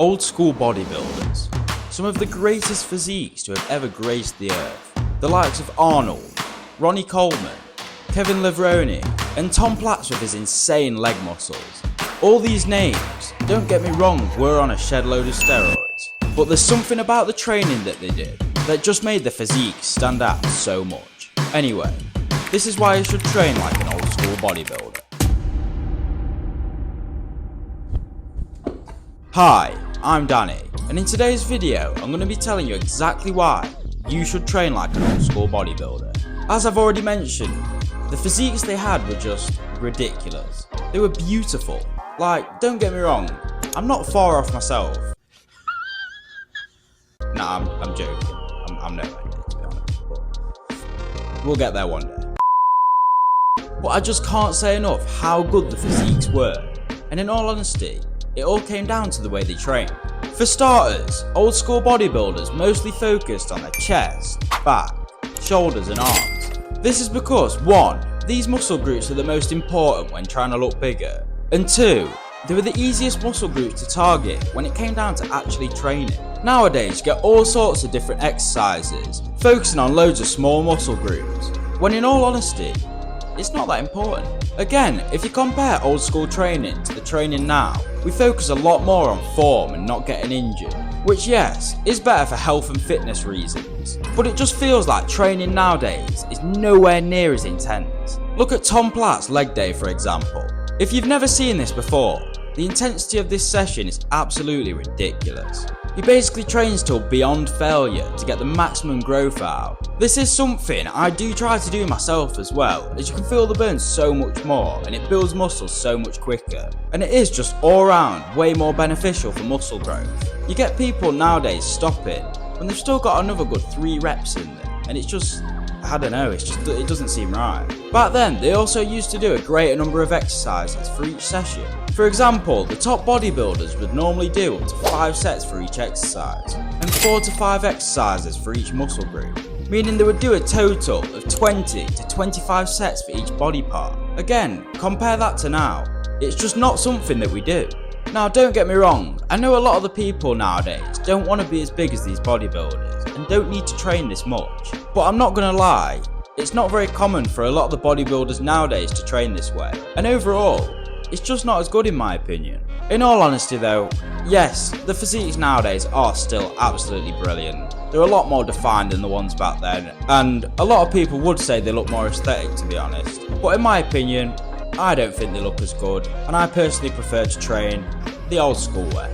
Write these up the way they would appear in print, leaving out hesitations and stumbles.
Old school bodybuilders. Some of the greatest physiques to have ever graced the earth. The likes of Arnold, Ronnie Coleman, Kevin Levrone, and Tom Platz with his insane leg muscles. All these names, don't get me wrong, were on a shed load of steroids, but there's something about the training that they did that just made the physique stand out so much. Anyway, this is why you should train like an old school bodybuilder. Hi, I'm Danny, and in today's video I'm going to be telling you exactly why you should train like an old school bodybuilder. As I've already mentioned, the physiques they had were just ridiculous. They were beautiful. Like, don't get me wrong, I'm not far off myself. Nah, I'm joking. I'm nowhere near, to be honest, but we'll get there one day. But I just can't say enough how good the physiques were, and in all honesty, it all came down to the way they trained. For starters, old school bodybuilders mostly focused on their chest, back, shoulders and arms. This is because 1. These muscle groups are the most important when trying to look bigger, and 2. They were the easiest muscle groups to target when it came down to actually training. Nowadays you get all sorts of different exercises, focusing on loads of small muscle groups, when in all honesty, it's not that important. Again, if you compare old school training to the training now, we focus a lot more on form and not getting injured, which yes, is better for health and fitness reasons, but it just feels like training nowadays is nowhere near as intense. Look at Tom Platz's leg day for example. If you've never seen this before, the intensity of this session is absolutely ridiculous. He basically trains till beyond failure to get the maximum growth out. This is something I do try to do myself as well, as you can feel the burn so much more and it builds muscles so much quicker. And it is just all around way more beneficial for muscle growth. You get people nowadays stopping when they've still got another good 3 reps in them, and it's just, I don't know, it doesn't seem right. Back then, they also used to do a greater number of exercises for each session. For example, the top bodybuilders would normally do up to 5 sets for each exercise, and 4 to 5 exercises for each muscle group, meaning they would do a total of 20 to 25 sets for each body part. Again, compare that to now, it's just not something that we do. Now don't get me wrong, I know a lot of the people nowadays don't want to be as big as these bodybuilders and don't need to train this much, but I'm not gonna lie, it's not very common for a lot of the bodybuilders nowadays to train this way, and overall, it's just not as good in my opinion. In all honesty though, yes, the physiques nowadays are still absolutely brilliant. They're a lot more defined than the ones back then, and a lot of people would say they look more aesthetic to be honest, but in my opinion, I don't think they look as good, and I personally prefer to train the old school way.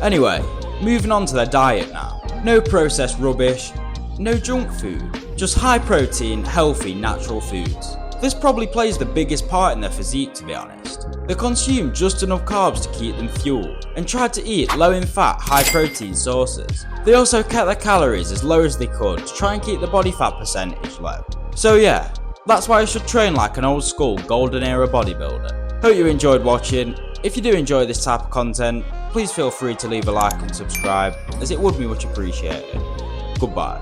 Anyway, moving on to their diet now. No processed rubbish, no junk food, just high protein, healthy, natural foods. This probably plays the biggest part in their physique to be honest. They consume just enough carbs to keep them fueled, and tried to eat low in fat, high protein sources. They also kept their calories as low as they could to try and keep the body fat percentage low. So yeah, that's why you should train like an old school golden era bodybuilder. Hope you enjoyed watching. If you do enjoy this type of content, please feel free to leave a like and subscribe, as it would be much appreciated. Goodbye.